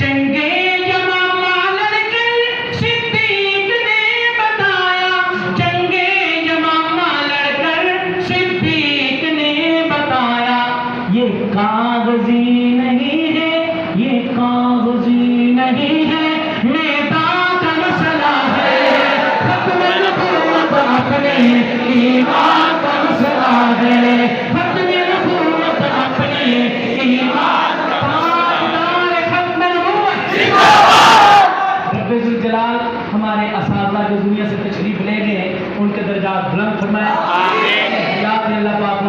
جنگے یمامہ لڑ کر صدیق نے بتایا، جنگے یمامہ لڑ کر صدیق نے بتایا، یہ کاغذی نہیں ہے، یہ کاغذی نہیں ہے، میدان کا مسئلہ ہے، ختم نبوت اپنے ایمان کا مسئلہ ہے، ختم نبوت اپنے ایمان کا تاجدار ختم نبوت رب ذوالجلال ہمارے اساتذہ جو دنیا سے تشریف لے گئے ان کے درجات بلند فرمائے، آمین۔ یا اللہ پاک